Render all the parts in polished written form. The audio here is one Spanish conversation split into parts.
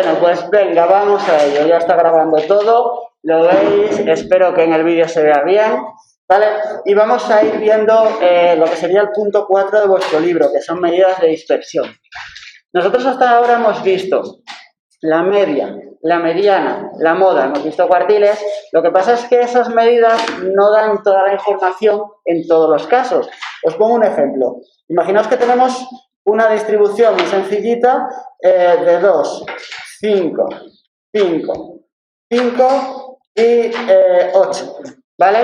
Bueno, pues venga, vamos a ello. Ya está grabando todo, lo veis, espero que en el vídeo se vea bien, ¿vale? Y vamos a ir viendo lo que sería el punto 4 de vuestro libro, que son medidas de dispersión. Nosotros hasta ahora hemos visto la media, la mediana, la moda, hemos visto cuartiles. Lo que pasa es que esas medidas no dan toda la información en todos los casos. Os pongo un ejemplo. Imaginaos que tenemos una distribución muy sencillita de 2, 5, 5, 5 y 8, ¿vale?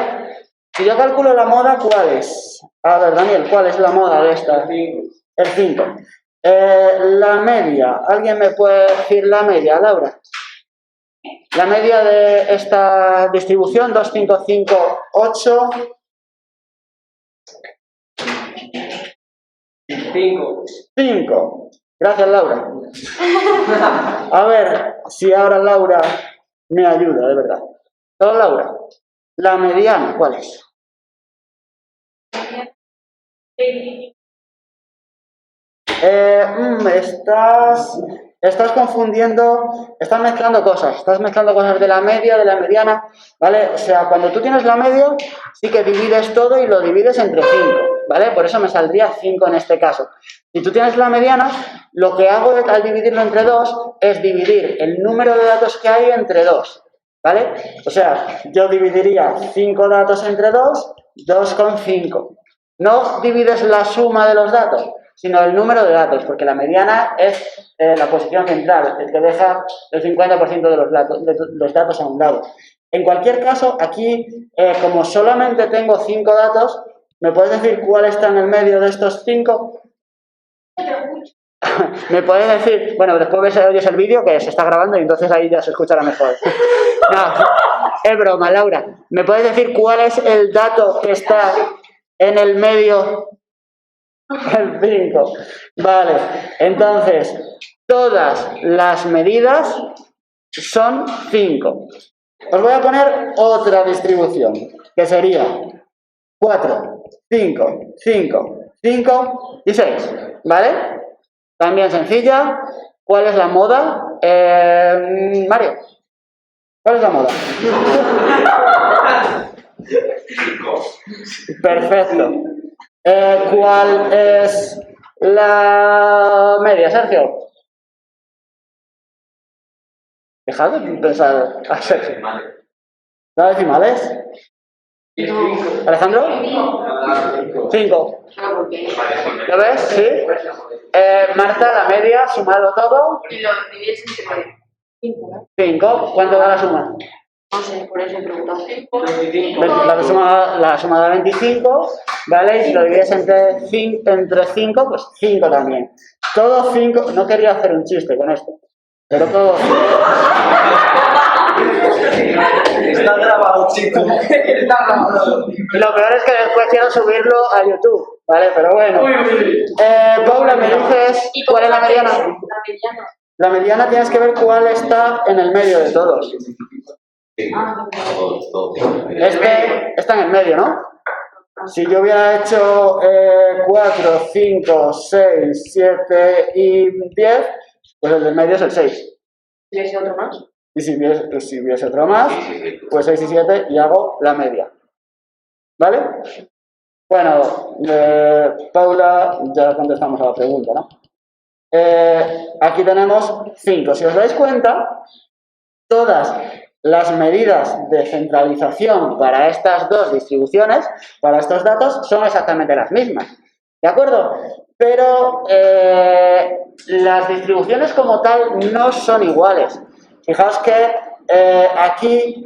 Si yo calculo la moda, ¿cuál es? A ver, Daniel, ¿cuál es la moda de esta? El 5. La media, ¿alguien me puede decir la media, Laura? La media de esta distribución, 2, 5, 5, 8. 5. Gracias, Laura. A ver si ahora Laura me ayuda, de verdad. ¿Todo, Laura? La mediana, ¿cuál es? Estás confundiendo, estás mezclando cosas de la media, de la mediana, ¿vale? O sea, cuando tú tienes la media, sí que divides todo y lo divides entre 5, ¿vale? Por eso me saldría 5 en este caso. Si tú tienes la mediana, lo que hago al dividirlo entre 2 es dividir el número de datos que hay entre 2, ¿vale? O sea, yo dividiría 5 datos entre 2, 2 con 5. No divides la suma de los datos, sino el número de datos, porque la mediana es la posición central, el que deja el 50% de los datos a un lado. En cualquier caso, aquí, como solamente tengo 5 datos, ¿me puedes decir cuál está en el medio de estos 5? ¿Me puedes decir? Bueno, después oyes el vídeo que se está grabando y entonces ahí ya se escuchará mejor. No, es broma, Laura. ¿Me puedes decir cuál es el dato que está en el medio? El 5. Vale, entonces, todas las medidas son 5. Os voy a poner otra distribución, que sería 4, 5, 5, 5 y 6, ¿vale? También sencilla. ¿Cuál es la moda? Mario, ¿cuál es la moda? Perfecto. ¿Cuál es la media, Sergio? Dejad de pensar a Sergio. ¿La decimales? ¿Alejandro? 5. ¿Lo ves? ¿Sí? Marta, la media, sumarlo todo. Y lo divides entre 5, ¿no? 5. ¿Cuánto da la suma? No sé, por eso he preguntado. La suma da 25, ¿vale? Y si lo divides entre 5, pues 5 también. Todo 5. No quería hacer un chiste con esto, pero todo 5. Está grabado, chicos. Lo peor es que después quiero subirlo a YouTube, ¿vale? Pero bueno. Paula, ¿me dices cuál es la mediana? La mediana. La mediana tienes que ver cuál está en el medio de todos. Está en el medio, ¿no? Si yo hubiera hecho 4, 5, 6, 7 y 10, pues el del medio es el 6. ¿Y ese otro más? Y si hubiese otro más, pues 6 y 7 y hago la media. ¿Vale? Bueno, Paula, ya contestamos a la pregunta, ¿no? Aquí tenemos 5. Si os dais cuenta, todas las medidas de centralización para estas dos distribuciones, para estos datos, son exactamente las mismas. ¿De acuerdo? Pero las distribuciones como tal no son iguales. Fijaos que aquí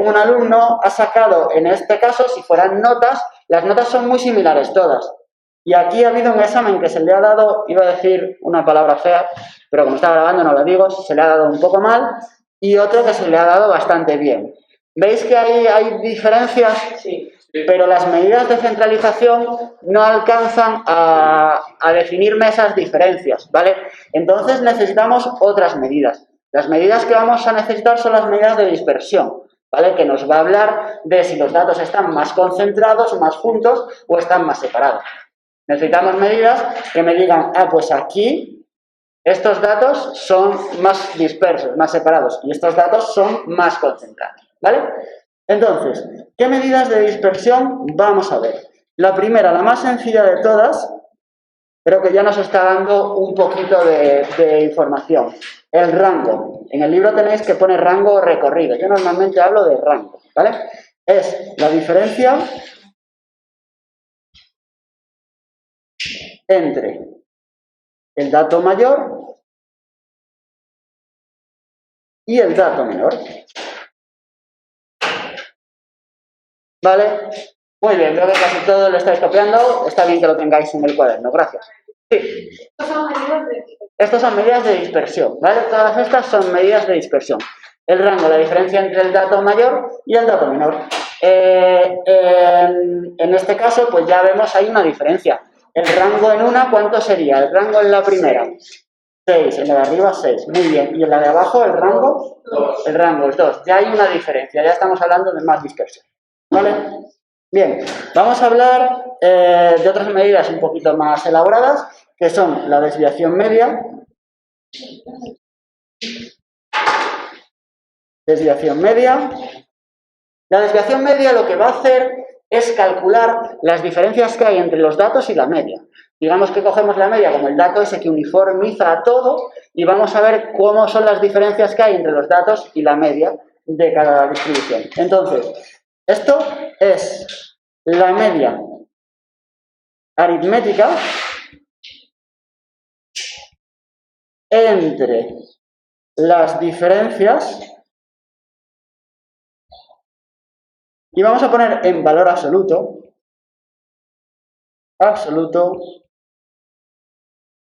un alumno ha sacado, en este caso, si fueran notas, las notas son muy similares todas. Y aquí ha habido un examen que se le ha dado, iba a decir una palabra fea, pero como está grabando no lo digo, se le ha dado un poco mal, y otro que se le ha dado bastante bien. ¿Veis que ahí hay diferencias? Sí. Pero las medidas de centralización no alcanzan a definirme esas diferencias, ¿vale? Entonces necesitamos otras medidas. Las medidas que vamos a necesitar son las medidas de dispersión, ¿vale? Que nos va a hablar de si los datos están más concentrados, más juntos o están más separados. Necesitamos medidas que me digan, pues aquí estos datos son más dispersos, más separados, y estos datos son más concentrados, ¿vale? Entonces, ¿qué medidas de dispersión vamos a ver? La primera, la más sencilla de todas, creo que ya nos está dando un poquito de información. El rango. En el libro tenéis que poner rango o recorrido. Yo normalmente hablo de rango, ¿vale? Es la diferencia entre el dato mayor y el dato menor. ¿Vale? Muy bien, creo que casi todo lo estáis copiando. Está bien que lo tengáis en el cuaderno. Gracias. Sí. Estas son medidas de dispersión, ¿vale? Todas estas son medidas de dispersión. El rango, la diferencia entre el dato mayor y el dato menor. En este caso, pues ya vemos ahí una diferencia. El rango en una, ¿cuánto sería? El rango en la primera, 6. En la de arriba, 6. Muy bien. ¿Y en la de abajo, el rango? 2. El rango es 2. Ya hay una diferencia. Ya estamos hablando de más dispersión. ¿Vale? Bien. Vamos a hablar de otras medidas un poquito más elaboradas, que son la desviación media. Desviación media. La desviación media lo que va a hacer es calcular las diferencias que hay entre los datos y la media. Digamos que cogemos la media como el dato ese que uniformiza todo y vamos a ver cómo son las diferencias que hay entre los datos y la media de cada distribución. Entonces, esto es la media aritmética entre las diferencias y vamos a poner en valor absoluto,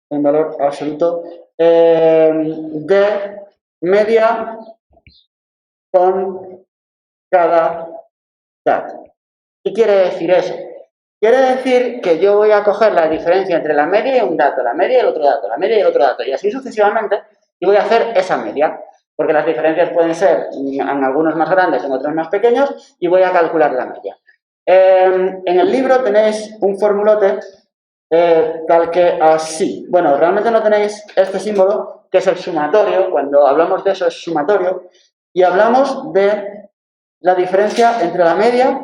en valor absoluto, de media con cada dato. ¿Qué quiere decir eso? Quiere decir que yo voy a coger la diferencia entre la media y un dato, la media y el otro dato, la media y el otro dato, y así sucesivamente, y voy a hacer esa media, porque las diferencias pueden ser en algunos más grandes, en otros más pequeños, y voy a calcular la media. En el libro tenéis un formulote tal que así. Bueno, realmente no tenéis este símbolo, que es el sumatorio. Cuando hablamos de eso es sumatorio, y hablamos de la diferencia entre la media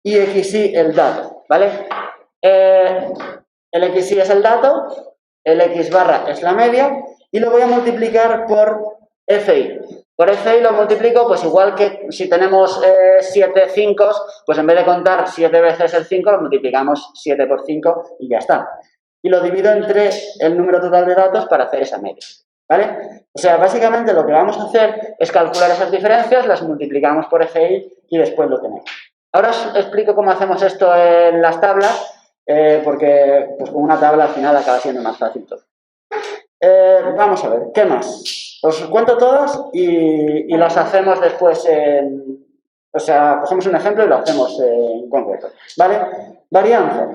y xy, el dato, ¿vale? El xy es el dato, el x barra es la media, y lo voy a multiplicar por fi. Por fi lo multiplico, pues igual que si tenemos 7 5, pues en vez de contar 7 veces el 5, lo multiplicamos 7 por 5 y ya está. Y lo divido entre el número total de datos para hacer esa media, ¿vale? O sea, básicamente lo que vamos a hacer es calcular esas diferencias, las multiplicamos por fi y después lo tenemos. Ahora os explico cómo hacemos esto en las tablas, porque pues, con una tabla al final acaba siendo más fácil todo. Vamos a ver, ¿qué más? Os cuento todas y las hacemos después o sea, cogemos un ejemplo y lo hacemos en concreto, ¿vale? Varianza.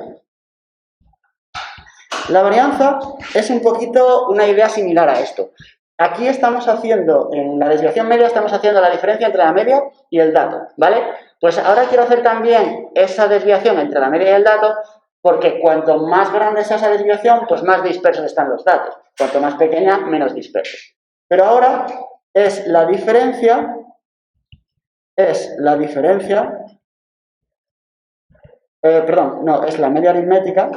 La varianza es un poquito una idea similar a esto. Aquí estamos haciendo, en la desviación media, estamos haciendo la diferencia entre la media y el dato, ¿vale? Pues ahora quiero hacer también esa desviación entre la media y el dato, porque cuanto más grande sea esa desviación, pues más dispersos están los datos. Cuanto más pequeña, menos dispersos. Pero ahora es la diferencia, perdón, no, es la media aritmética,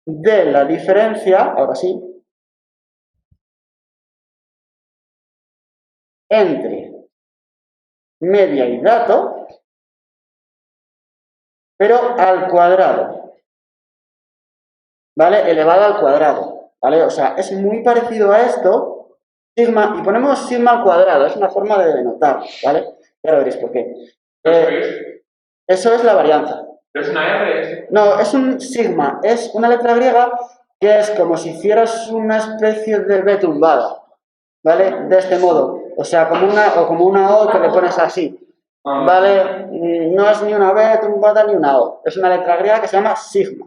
de la diferencia, ahora sí, entre media y dato, pero al cuadrado, ¿vale? Elevado al cuadrado, ¿vale? O sea, es muy parecido a esto, sigma, y ponemos sigma al cuadrado, es una forma de denotar, ¿vale? Ya lo veréis por qué. Eso es la varianza. ¿Pero es una R? No, es un sigma, es una letra griega que es como si hicieras una especie de B tumbada, ¿vale? De este modo, o sea, como una O que le pones así, ¿vale? No es ni una B tumbada ni una O, es una letra griega que se llama sigma.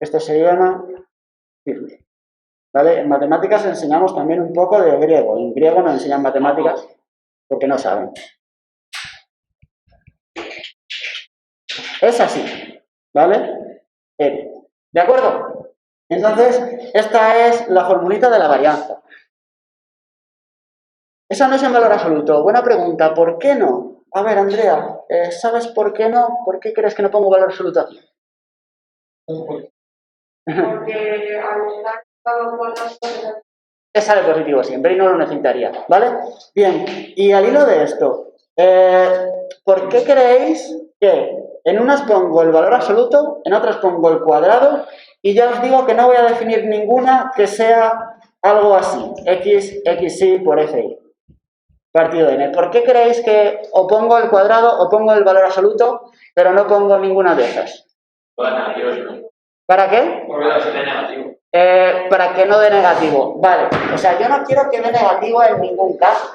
Esto se llama sigma, ¿vale? En matemáticas enseñamos también un poco de griego, en griego no enseñan matemáticas porque no saben. Es así, ¿vale? ¿De acuerdo? Entonces, esta es la formulita de la varianza. Eso no es en valor absoluto. Buena pregunta, ¿por qué no? A ver, Andrea, ¿sabes por qué no? ¿Por qué crees que no pongo valor absoluto aquí? Porque al estar con las cosas... Te sale positivo siempre y no lo necesitaría, ¿vale? Bien, y al hilo de esto, ¿por qué creéis que en unas pongo el valor absoluto, en otras pongo el cuadrado, y ya os digo que no voy a definir ninguna que sea algo así, x, xy por fi, partido de n? ¿Por qué creéis que o pongo el cuadrado o pongo el valor absoluto, pero no pongo ninguna de esas? ¿Para qué? Para que no dé negativo. Vale, o sea, yo no quiero que dé negativo en ningún caso.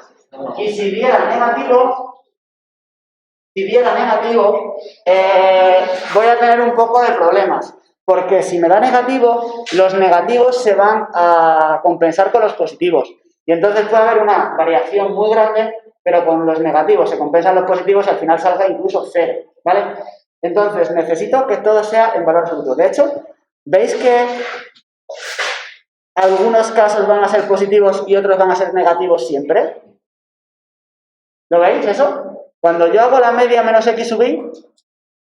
Y si diera negativo, voy a tener un poco de problemas. Porque si me da negativo, los negativos se van a compensar con los positivos. Y entonces puede haber una variación muy grande, pero con los negativos se compensan los positivos y al final salga incluso cero, ¿vale? Entonces necesito que todo sea en valor absoluto. De hecho, ¿veis que algunos casos van a ser positivos y otros van a ser negativos siempre? ¿Lo veis eso? Cuando yo hago la media menos x sub y,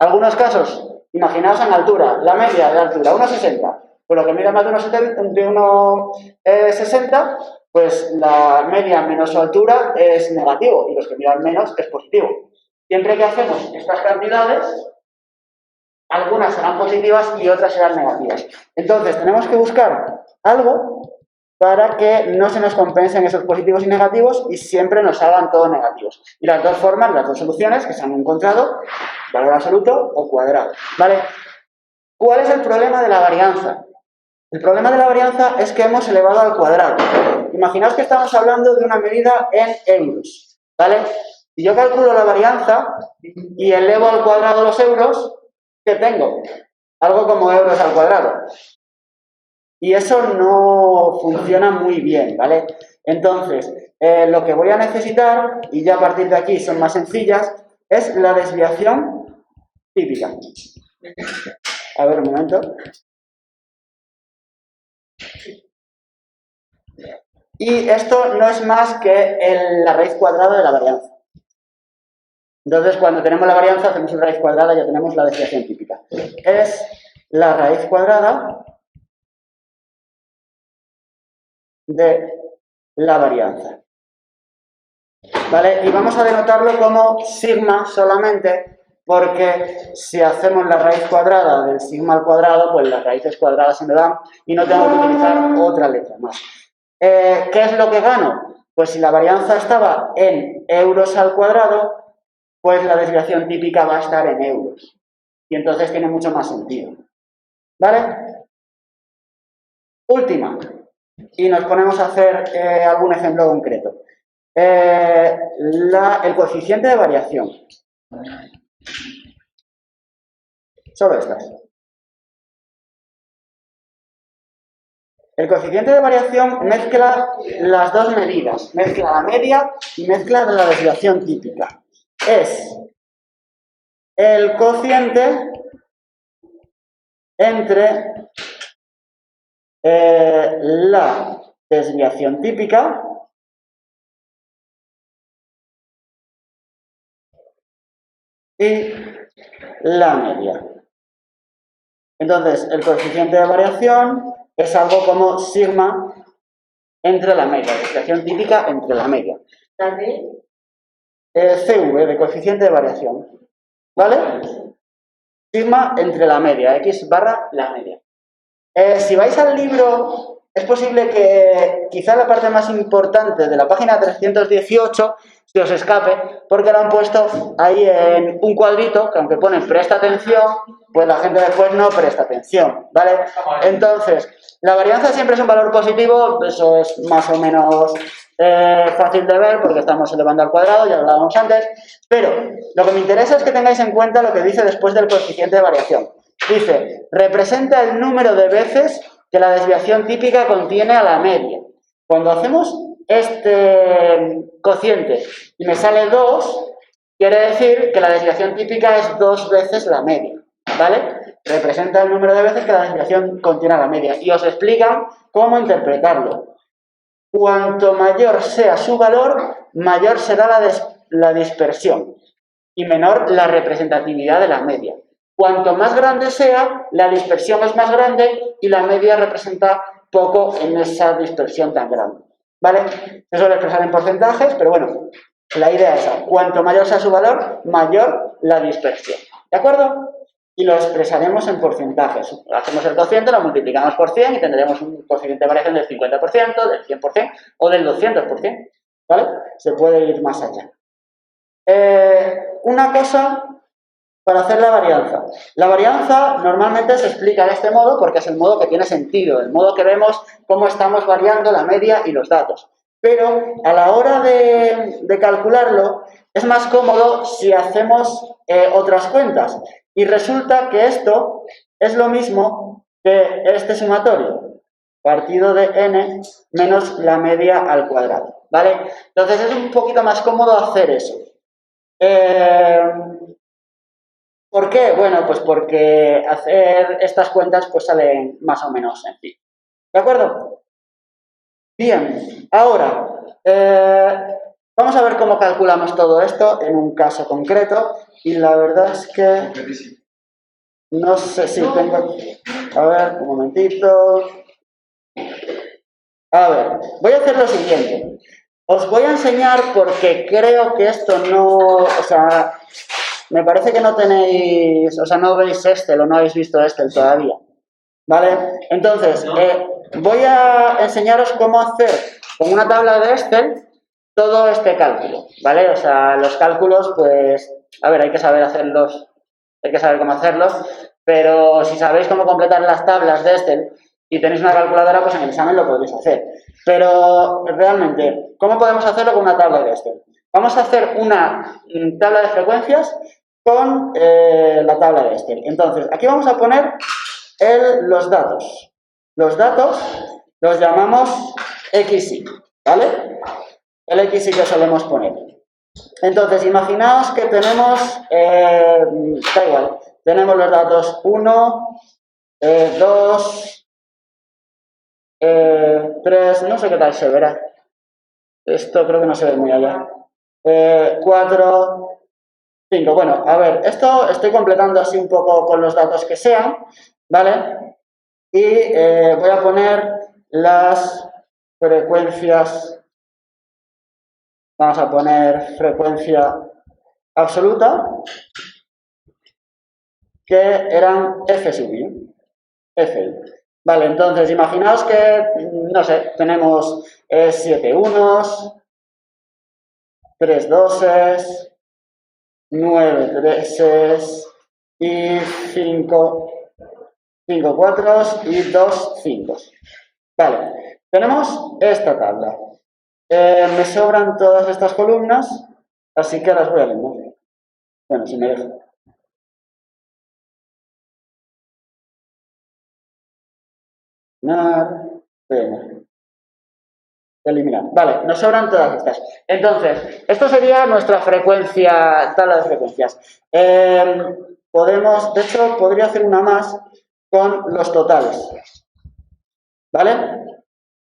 algunos casos, imaginaos en altura, la media de altura, 1,60. Pues lo que mide más de 1,60, pues la media menos su altura es negativo y los que midan menos es positivo. Siempre que hacemos estas cantidades, algunas serán positivas y otras serán negativas. Entonces, tenemos que buscar algo para que no se nos compensen esos positivos y negativos y siempre nos hagan todos negativos. Y las dos formas, las dos soluciones que se han encontrado, valor absoluto o cuadrado, ¿vale? ¿Cuál es el problema de la varianza? El problema de la varianza es que hemos elevado al cuadrado. Imaginaos que estamos hablando de una medida en euros, ¿vale? Si yo calculo la varianza y elevo al cuadrado los euros, ¿qué tengo? Algo como euros al cuadrado. Y eso no funciona muy bien, ¿vale? Entonces, lo que voy a necesitar, y ya a partir de aquí son más sencillas, es la desviación típica. A ver, un momento. Y esto no es más que la raíz cuadrada de la varianza. Entonces, cuando tenemos la varianza, hacemos una raíz cuadrada y ya tenemos la desviación típica. Es la raíz cuadrada de la varianza. ¿Vale? Y vamos a denotarlo como sigma solamente, porque si hacemos la raíz cuadrada del sigma al cuadrado, pues las raíces cuadradas se me dan y no tengo que utilizar otra letra más. ¿Qué es lo que gano? Pues si la varianza estaba en euros al cuadrado, pues la desviación típica va a estar en euros. Y entonces tiene mucho más sentido. ¿Vale? Última. Y nos ponemos a hacer algún ejemplo concreto. El coeficiente de variación. Solo estas. El coeficiente de variación mezcla las dos medidas. Mezcla la media y mezcla la desviación típica. Es el cociente entre la desviación típica y la media. Entonces, el coeficiente de variación es algo como sigma entre la media, desviación típica entre la media. CV, de coeficiente de variación. ¿Vale? Sigma entre la media, x barra la media. Si vais al libro, es posible que quizá la parte más importante de la página 318 se os escape, porque lo han puesto ahí en un cuadrito, que aunque ponen presta atención, pues la gente después no presta atención, ¿vale? Entonces, la varianza siempre es un valor positivo, eso es más o menos fácil de ver, porque estamos elevando al cuadrado, ya lo hablábamos antes, pero lo que me interesa es que tengáis en cuenta lo que dice después del coeficiente de variación. Dice, representa el número de veces que la desviación típica contiene a la media. Cuando hacemos este cociente y me sale 2, Quiere decir que la desviación típica es 2 veces la media, ¿vale? Representa el número de veces que la desviación contiene la media. Y os explican cómo interpretarlo. Cuanto mayor sea su valor, mayor será la dispersión y menor la representatividad de la media. Cuanto más grande sea, la dispersión es más grande y la media representa poco en esa dispersión tan grande. ¿Vale? Se suele expresar en porcentajes, pero bueno, la idea es esa. Cuanto mayor sea su valor, mayor la dispersión. ¿De acuerdo? Y lo expresaremos en porcentajes. Hacemos el cociente, lo multiplicamos por 100 y tendremos un coeficiente de variación del 50%, del 100% o del 200%. ¿Vale? Se puede ir más allá. Una cosa para hacer la varianza. La varianza normalmente se explica de este modo porque es el modo que tiene sentido, el modo que vemos cómo estamos variando la media y los datos. Pero a la hora de calcularlo es más cómodo si hacemos otras cuentas. Y resulta que esto es lo mismo que este sumatorio, partido de n menos la media al cuadrado, ¿vale? Entonces es un poquito más cómodo hacer eso. ¿Por qué? Bueno, pues porque hacer estas cuentas pues salen más o menos sencillo. ¿De acuerdo? Bien, ahora vamos a ver cómo calculamos todo esto en un caso concreto y la verdad es que no sé si tengo... A ver, un momentito. A ver, voy a hacer lo siguiente. Os voy a enseñar porque creo que esto no... O sea, me parece que no tenéis... O sea, no veis Excel o no habéis visto Excel todavía. ¿Vale? Entonces, voy a enseñaros cómo hacer con una tabla de Excel todo este cálculo. ¿Vale? O sea, los cálculos, pues... A ver, hay que saber hacerlos. Hay que saber cómo hacerlos. Pero si sabéis cómo completar las tablas de Excel y tenéis una calculadora, pues en el examen lo podéis hacer. Pero realmente, ¿cómo podemos hacerlo con una tabla de Excel? Vamos a hacer una tabla de frecuencias con la tabla de Excel. Entonces, aquí vamos a poner los datos. Los datos los llamamos XY, ¿vale? El XY que solemos poner. Entonces, imaginaos que tenemos, da igual, tenemos los datos 1, 2, 3, no sé qué tal se verá. Esto creo que no se ve muy allá. 4, 5. Bueno, a ver, esto estoy completando así un poco con los datos que sean, ¿vale? Y voy a poner las frecuencias. Vamos a poner frecuencia absoluta, que eran F sub I. F. Vale, entonces imaginaos que, no sé, tenemos 7 unos, 3 doses, 9 treses y 5 cuatros y 2 cinco. Vale, tenemos esta tabla. Me sobran todas estas columnas, así que las voy a eliminar. Bueno, si me dejo. Eliminar. Vale, nos sobran todas estas. Entonces, esto sería nuestra frecuencia, tabla de frecuencias. De hecho, podría hacer una más con los totales. ¿Vale?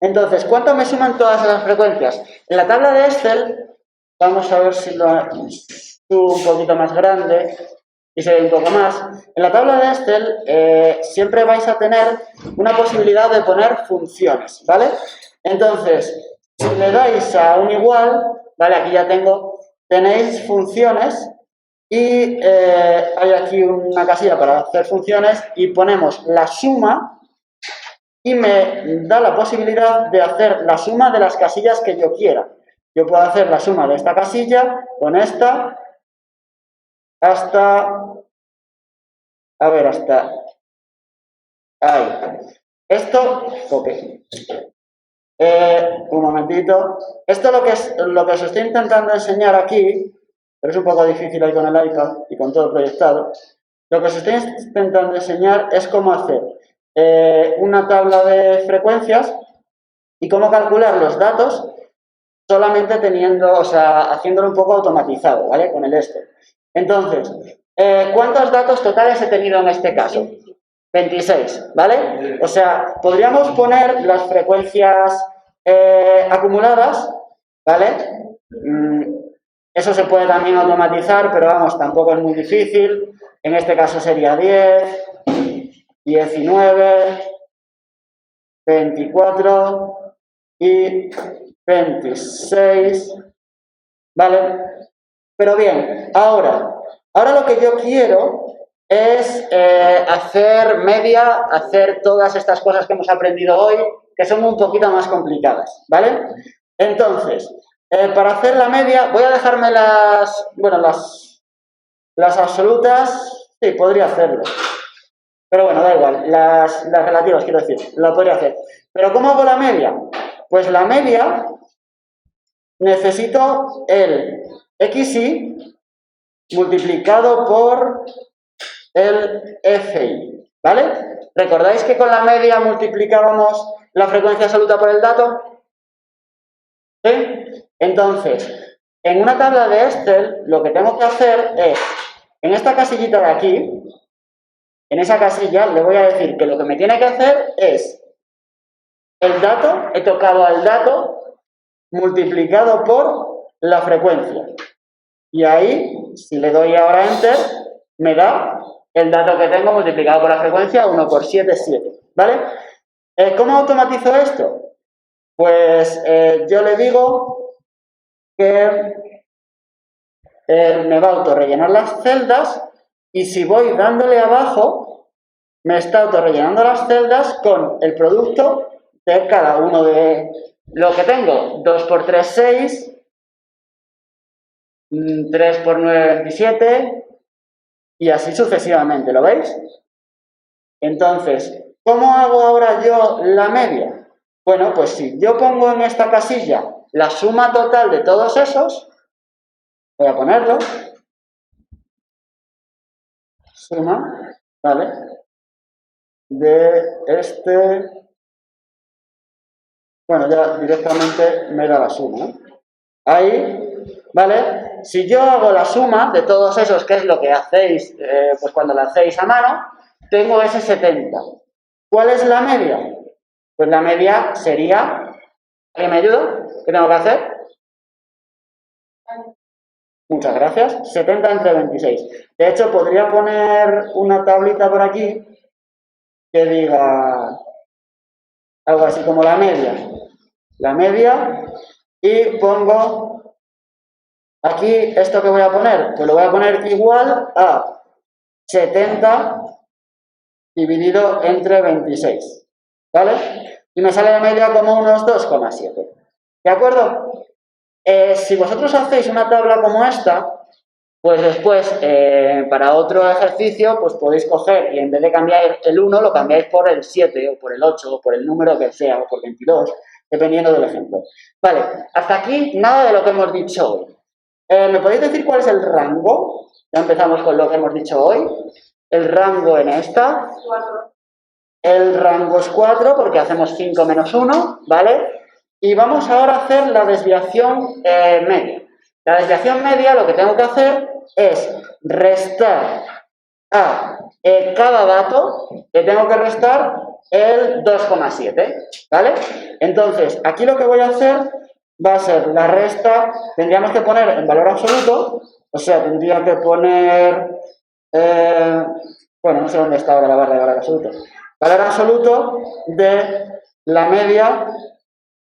Entonces, ¿cuánto me suman todas las frecuencias? En la tabla de Excel, vamos a ver si lo subo un poquito más grande y se ve un poco más. En la tabla de Excel siempre vais a tener una posibilidad de poner funciones, ¿vale? Entonces, si le dais a un igual, ¿vale? Aquí ya tenéis funciones y hay aquí una casilla para hacer funciones y ponemos la suma y me da la posibilidad de hacer la suma de las casillas que yo quiera. Yo puedo hacer la suma de esta casilla con esta hasta... A ver, hasta... Ahí. Esto... Okay. Un momentito. Esto lo que os estoy intentando enseñar aquí, pero es un poco difícil ahí con el iPad y con todo proyectado. Lo que os estoy intentando enseñar es cómo hacer una tabla de frecuencias y cómo calcular los datos solamente teniendo, o sea, haciéndolo un poco automatizado, ¿vale? Con el este. Entonces, ¿cuántos datos totales he tenido en este caso? 26, ¿vale? O sea, podríamos poner las frecuencias acumuladas, ¿vale? Eso se puede también automatizar, pero vamos, tampoco es muy difícil. En este caso sería 10, 19, 24 y 26, ¿vale? Pero bien, ahora lo que yo quiero es hacer media, hacer todas estas cosas que hemos aprendido hoy, que son un poquito más complicadas, ¿vale? Entonces, para hacer la media, voy a dejarme las absolutas, sí, podría hacerlo. Pero bueno, da igual, las relativas, quiero decir, lo podría hacer. ¿Pero cómo hago la media? Pues la media necesito el XY multiplicado por el FI, ¿vale? ¿Recordáis que con la media multiplicábamos la frecuencia absoluta por el dato? ¿Sí? Entonces, en una tabla de Excel, lo que tengo que hacer es, en esta casillita de aquí, en esa casilla le voy a decir que lo que me tiene que hacer es el dato, he tocado al dato, multiplicado por la frecuencia. Y ahí, si le doy ahora Enter, me da el dato que tengo multiplicado por la frecuencia, 1 por 7 es 7, ¿vale? ¿Cómo automatizo esto? Pues yo le digo que me va a autorrellenar las celdas y si voy dándole abajo, me está autorrellenando las celdas con el producto de cada uno de lo que tengo. 2 por 3, 6, 3 por 9, 27 y así sucesivamente, ¿lo veis? Entonces, ¿cómo hago ahora yo la media? Bueno, pues si yo pongo en esta casilla la suma total de todos esos, voy a ponerlo, suma, ¿vale? De este, bueno, ya directamente me da la suma, ¿no? Ahí, ¿vale? Si yo hago la suma de todos esos, que es lo que hacéis, pues cuando la hacéis a mano, tengo ese 70. ¿Cuál es la media? Pues la media sería, ¿alguien me ayuda? ¿Qué tengo que hacer? Muchas gracias. 70 entre 26. De hecho, podría poner una tablita por aquí que diga algo así como la media. La media y pongo aquí esto que voy a poner. Pues lo voy a poner igual a 70 dividido entre 26. ¿Vale? Y me sale la media como unos 2,7. ¿De acuerdo? Si vosotros hacéis una tabla como esta, pues después, para otro ejercicio, pues podéis coger y en vez de cambiar el 1, lo cambiáis por el 7, o por el 8, o por el número que sea, o por 22, dependiendo del ejemplo. Vale, hasta aquí nada de lo que hemos dicho hoy. ¿Me podéis decir cuál es el rango? Ya empezamos con lo que hemos dicho hoy. El rango en esta. 4. El rango es 4, porque hacemos 5 menos 1, ¿vale? Y vamos ahora a hacer la desviación media. La desviación media lo que tengo que hacer es restar a cada dato, le tengo que restar el 2,7, ¿vale? Entonces, aquí lo que voy a hacer va a ser la resta, tendríamos que poner en valor absoluto, o sea, tendría que poner, bueno, no sé dónde está ahora la barra de valor absoluto, valor absoluto de la media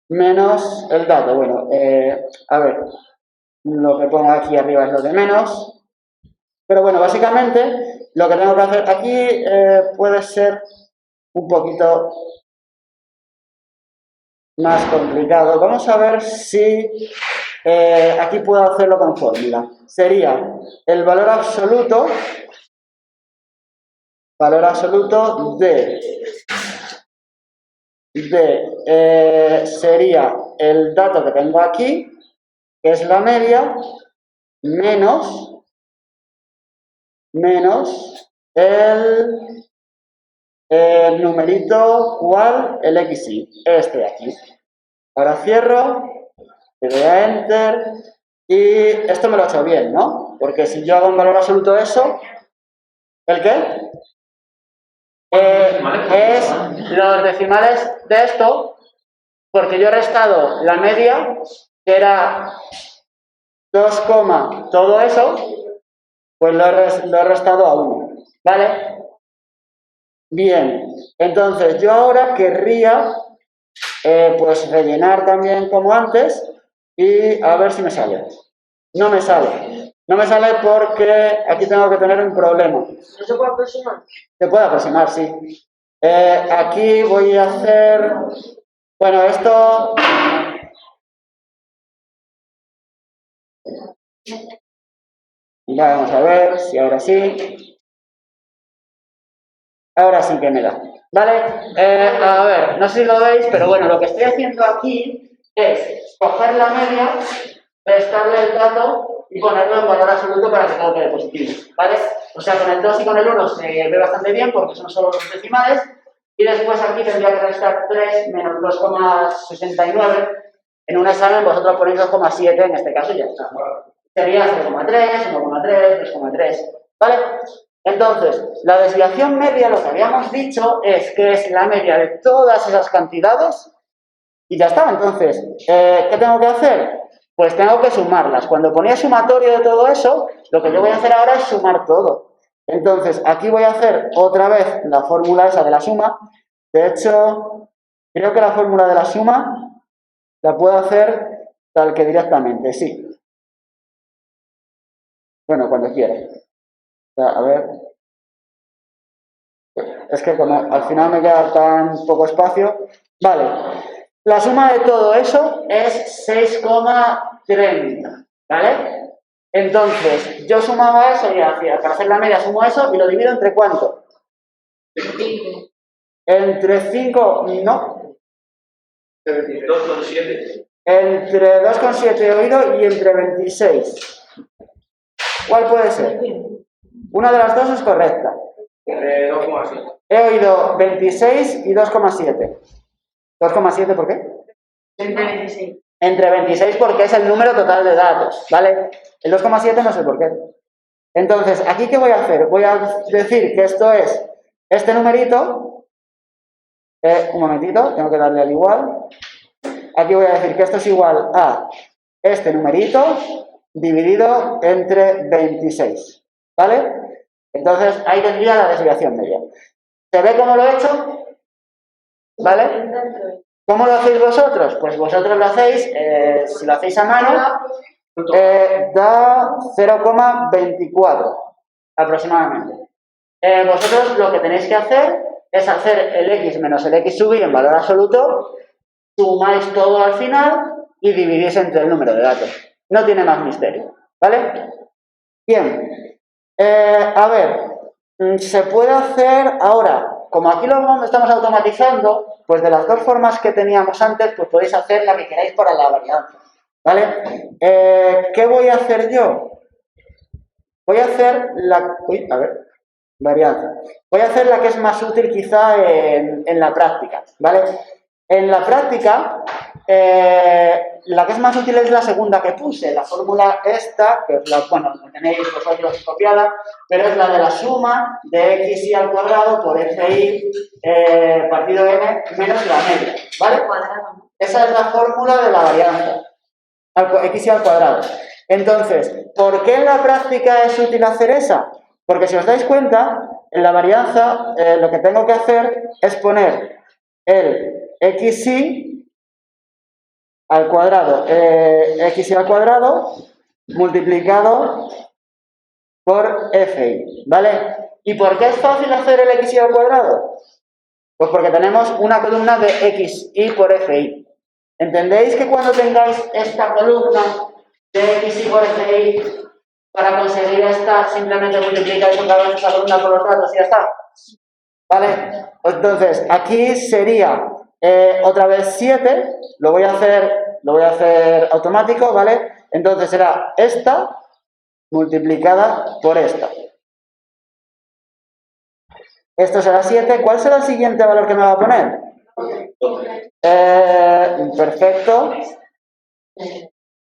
menos el dato. Bueno, a ver, lo que pongo aquí arriba es lo de menos. Pero bueno, básicamente lo que tengo que hacer aquí puede ser un poquito más complicado. Vamos a ver si aquí puedo hacerlo con fórmula. Sería el valor absoluto sería el dato que tengo aquí, que es la media, menos el numerito, ¿cuál? El XY, este de aquí. Ahora cierro, Le doy a Enter. Y esto me lo he hecho bien, ¿no? Porque si yo hago en valor absoluto eso, ¿el qué? Es los decimales de esto, porque yo he restado la media, que era 2, todo eso, pues lo he restado a 1, ¿vale? Bien, entonces yo ahora querría pues rellenar también como antes y a ver si me sale. No me sale. No me sale porque aquí tengo que tener un problema. ¿No se puede aproximar? Se puede aproximar, sí. Aquí voy a hacer... Bueno, esto... Vamos a ver si ahora sí. Ahora sí que me da. ¿Vale? A ver, no sé si lo veis, pero bueno, lo que estoy haciendo aquí es coger la media, restarle el dato y ponerlo en valor absoluto para que todo quede positivo. ¿Vale? O sea, con el 2 y con el 1 se ve bastante bien porque son solo los decimales. Y después aquí tendría que restar 3 menos 2,69. En un examen vosotros ponéis 2,7, en este caso ya está. Sería 0,3, 1,3, 2,3. ¿Vale? Entonces, la desviación media, lo que habíamos dicho, es que es la media de todas esas cantidades y ya está. Entonces, ¿qué tengo que hacer? Pues tengo que sumarlas. Cuando ponía sumatorio de todo eso, lo que yo voy a hacer ahora es sumar todo. Entonces, aquí voy a hacer otra vez la fórmula esa de la suma. De hecho, creo que la fórmula de la suma la puedo hacer tal que directamente, sí. Bueno, cuando quiera. A ver. Es que como al final me queda tan poco espacio. Vale. La suma de todo eso es 6,30. ¿Vale? Entonces, yo sumaba eso y hacía, para hacer la media sumo eso y lo divido entre ¿cuánto? 5. Entre 5, no. 2,7. Entre 2,7 he oído y entre 26. ¿Cuál puede ser? Una de las dos es correcta. 2,7. He oído 26 y 2,7. ¿2,7 por qué? Entre 26. Entre 26 porque es el número total de datos, ¿vale? El 2,7 no sé por qué. Entonces, ¿aquí qué voy a hacer? Voy a decir que esto es este numerito. Un momentito, tengo que darle al igual. Aquí voy a decir que esto es igual a este numerito dividido entre 26, ¿vale? Entonces, ahí tendría la desviación media. ¿Se ve cómo lo he hecho? ¿Vale? ¿Cómo lo hacéis vosotros? Pues vosotros lo hacéis, si lo hacéis a mano, da 0,24 aproximadamente. Vosotros lo que tenéis que hacer es hacer el x menos el x sub i en valor absoluto, sumáis todo al final y dividís entre el número de datos. No tiene más misterio, ¿vale? Bien, a ver, se puede hacer ahora, como aquí lo estamos automatizando, pues de las dos formas que teníamos antes, pues podéis hacer la que queráis para la varianza, ¿vale? ¿Qué voy a hacer yo? Voy a hacer la... Uy, a ver, varianza. Voy a hacer la que es más útil quizá en la práctica, ¿vale? En la práctica, la que es más útil es la segunda que puse, la fórmula esta, que es la, bueno, la tenéis vosotros copiada, pero es la de la suma de xy al cuadrado por fi partido n menos la media, ¿vale? Esa es la fórmula de la varianza, xy al cuadrado. Entonces, ¿por qué en la práctica es útil hacer esa? Porque si os dais cuenta, en la varianza lo que tengo que hacer es poner el xy al cuadrado, xy al cuadrado multiplicado por fi, ¿vale? ¿Y por qué es fácil hacer el xy al cuadrado? Pues porque tenemos una columna de xy por fi. ¿Entendéis que cuando tengáis esta columna de xy por fi, para conseguir esta simplemente multiplicáis otra vez esa columna por los datos y ya está? ¿Vale? Entonces, aquí sería otra vez 7, lo voy a hacer automático, ¿vale? Entonces será esta multiplicada por esta. Esto será 7. ¿Cuál será el siguiente valor que me va a poner? Perfecto.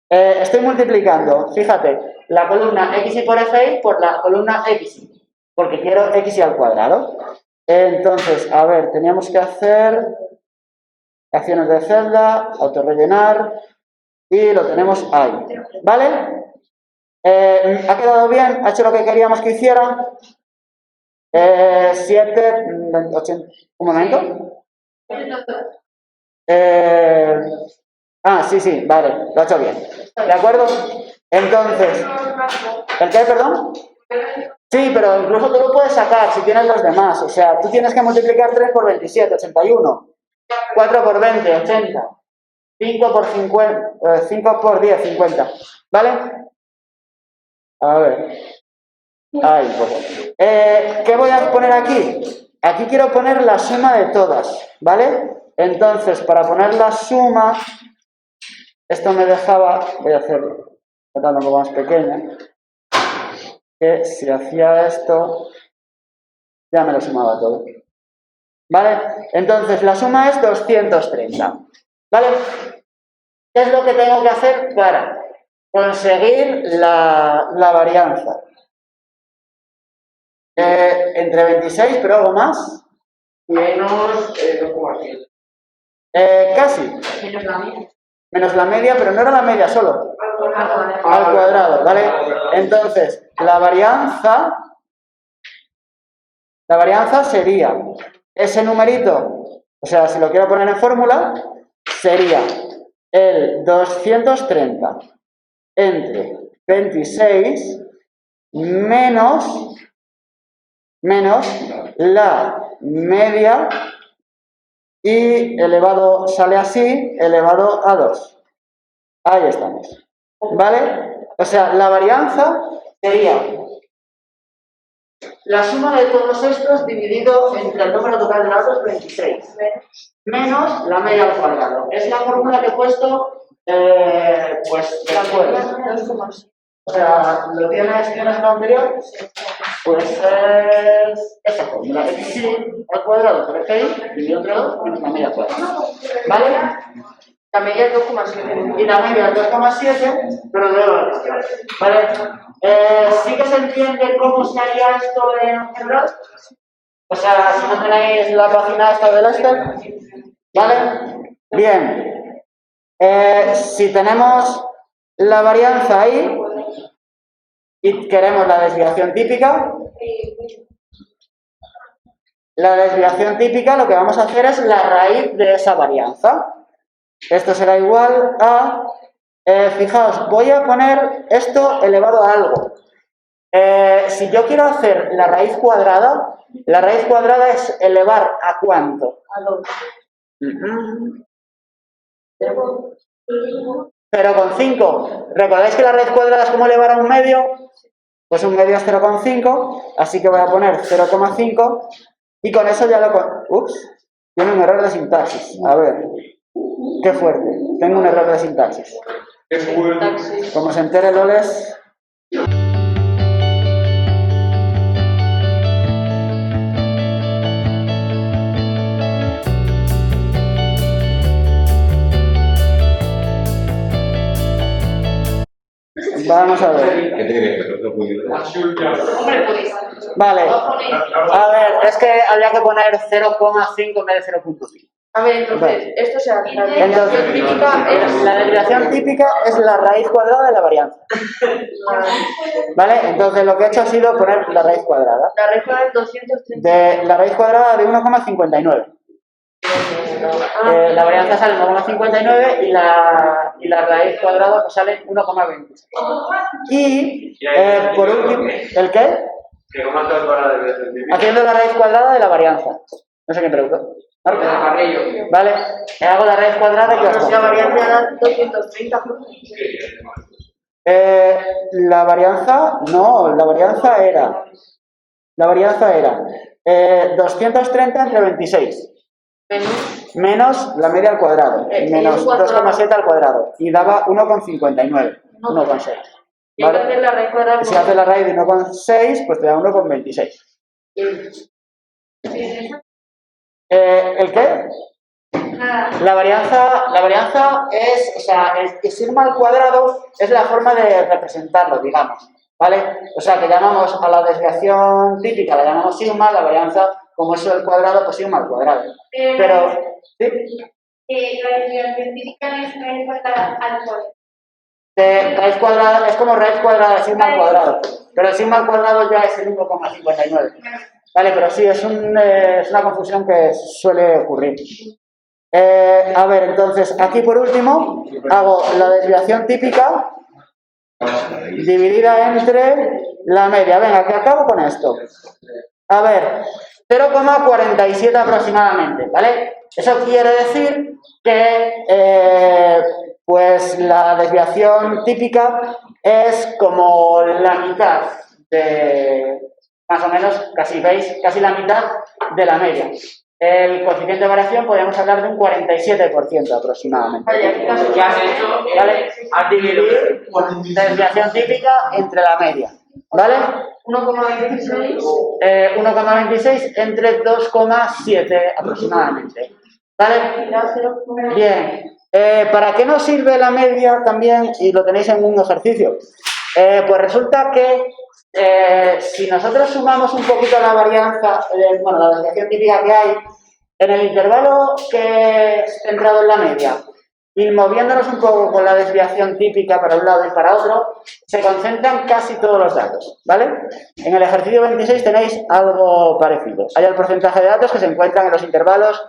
Estoy multiplicando, fíjate, la columna xy por fi por la columna xy, porque quiero xy al cuadrado. Entonces, a ver, teníamos que hacer acciones de celda, autorrellenar, y lo tenemos ahí, ¿vale? ¿Ha quedado bien? ¿Ha hecho lo que queríamos que hiciera? 7, 80, un momento. Sí, vale, lo ha hecho bien. ¿De acuerdo? Entonces, ¿el qué, perdón? Sí, pero incluso tú lo puedes sacar si tienes los demás. O sea, tú tienes que multiplicar 3 por 27, 81. 4 por 20, 80. 5 por 50, 5 por 10, 50. ¿Vale? A ver. Ahí, un poco. ¿Qué voy a poner aquí? Aquí quiero poner la suma de todas, ¿vale? Entonces, para poner la suma, esto me dejaba, voy a hacerlo un poco más pequeña, que si hacía esto, ya me lo sumaba todo. ¿Vale? Entonces, la suma es 230. ¿Vale? ¿Qué es lo que tengo que hacer para conseguir la varianza? Entre 26, pero algo más. Menos 2,7. Casi. Menos la media. Menos la media, pero no era la media solo. Al cuadrado, ¿vale? Entonces, la varianza sería ese numerito, o sea, si lo quiero poner en fórmula, sería el 230 entre 26 menos la media y elevado, sale así, elevado a 2. Ahí estamos. ¿Vale? O sea, la varianza sería la suma de todos estos dividido entre el número total de lados, 26, menos la media al cuadrado. Es la fórmula que he puesto, pues, después. O sea, ¿lo tienes en lo anterior? Pues es esta fórmula, xy al cuadrado por fi dividido entre 2 menos la media al cuadrado. ¿Vale? La media es 2,7. Y la media es 2,7, pero de 2. ¿Vale? ¿Sí que se entiende cómo se haría esto en general? O sea, si no tenéis la página esta del Excel, ¿vale? Bien. Si tenemos la varianza ahí y queremos la desviación típica, lo que vamos a hacer es la raíz de esa varianza. Esto será igual a, fijaos, voy a poner esto elevado a algo. Si yo quiero hacer la raíz cuadrada es elevar a ¿cuánto? A 2. 0,5. ¿Recordáis que la raíz cuadrada es como elevar a un medio? Pues un medio es 0,5, así que voy a poner 0,5 y con eso ya lo... Ups, tiene un error de sintaxis. A ver, qué fuerte. Tengo un error de sintaxis. Como se entere Loles... Vamos a ver. ¿Qué te crees? Hombre, pues. Vale. A ver, es que habría que poner 0,5 en vez de 0,5. A ver, entonces, Vale. esto será la Entonces, desviación típica es la desviación típica es la raíz cuadrada de la varianza. ¿Vale? Entonces lo que he hecho ha sido poner la raíz cuadrada. la raíz cuadrada es 230. De la raíz cuadrada de 1,59. La varianza sale 1,59 y la raíz cuadrada pues sale 1,20. Y por último, ¿el qué? Que ¿cómo haces para la desviación típica? Haciendo la raíz cuadrada de la varianza. No sé qué pregunto. Vale, hago la raíz cuadrada y ya La está. varianza da 230. La varianza, no, la varianza era 230 entre 26. Menos la media al cuadrado, menos 2,7 al cuadrado, y daba 1,59, 1,6. Y hay que hacer la raíz cuadrada. Si haces la raíz de 1,6, pues te da 1,26. ¿El qué? La varianza es, o sea, el sigma al cuadrado es la forma de representarlo, digamos, ¿vale? O sea, que llamamos a la desviación típica, la llamamos sigma, la varianza, como eso del cuadrado, pues sigma al cuadrado. Pero, ¿sí? La desviación típica no es raíz cuadrada al cuadrado. Raíz cuadrada es como raíz cuadrada de sigma al cuadrado, pero el sigma al cuadrado ya es el 1,59. Vale, pero sí, es una confusión que suele ocurrir. A ver, entonces, aquí por último, hago la desviación típica dividida entre la media. Venga, que acabo con esto. A ver, 0,47 aproximadamente, ¿vale? Eso quiere decir que pues la desviación típica es como la mitad de, más o menos, casi veis, casi la mitad de la media. El coeficiente de variación podríamos hablar de un 47% aproximadamente. ¿Qué has hecho? ¿Vale? A dividir desviación típica entre la media. ¿Vale? 1,26. 1,26 entre 2,7 aproximadamente. ¿Vale? Bien. ¿Para qué nos sirve la media también? Y lo tenéis en un ejercicio. Pues resulta que si nosotros sumamos un poquito la varianza, bueno, la desviación típica que hay, en el intervalo que es centrado en la media, y moviéndonos un poco con la desviación típica para un lado y para otro, se concentran casi todos los datos, ¿vale? En el ejercicio 26 tenéis algo parecido. Hay el porcentaje de datos que se encuentran en los intervalos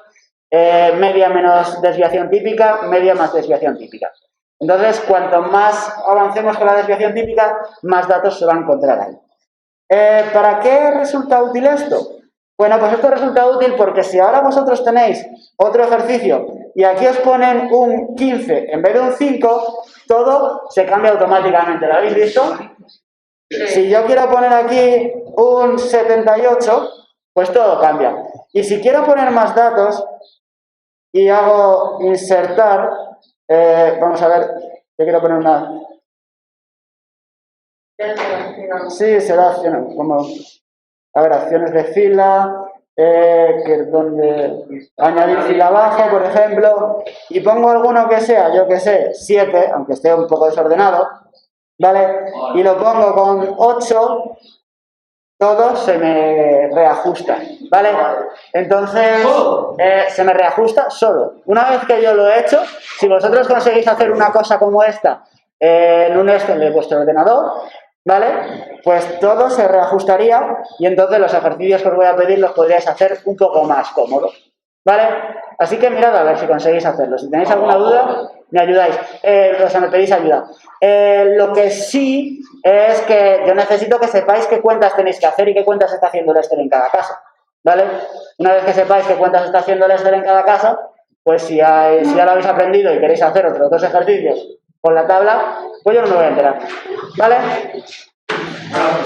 media menos desviación típica, media más desviación típica. Entonces, cuanto más avancemos con la desviación típica, más datos se van a encontrar ahí. ¿Para qué resulta útil esto? Bueno, pues esto resulta útil porque si ahora vosotros tenéis otro ejercicio y aquí os ponen un 15 en vez de un 5, todo se cambia automáticamente. ¿Lo habéis visto? Sí. Si yo quiero poner aquí un 78, pues todo cambia. Y si quiero poner más datos y hago insertar, vamos a ver, yo quiero poner una... Sí, será acciones, como... A ver, acciones de fila, donde añadir fila abajo, por ejemplo, y pongo alguno que sea, yo que sé, 7, aunque esté un poco desordenado, ¿vale? Y lo pongo con 8, todo se me reajusta, ¿vale? Entonces, se me reajusta solo. Una vez que yo lo he hecho, si vosotros conseguís hacer una cosa como esta en un Excel de vuestro ordenador, ¿vale? Pues todo se reajustaría y entonces los ejercicios que os voy a pedir los podríais hacer un poco más cómodos, ¿vale? Así que mirad a ver si conseguís hacerlo. Si tenéis alguna duda, me ayudáis. O sea, me pedís ayuda. Lo que sí es que yo necesito que sepáis qué cuentas tenéis que hacer y qué cuentas está haciendo el Excel en cada caso, ¿vale? Una vez que sepáis qué cuentas está haciendo el Excel en cada caso, pues si ya lo habéis aprendido y queréis hacer otros 2 ejercicios con la tabla, pues yo no me voy a enterar, ¿vale?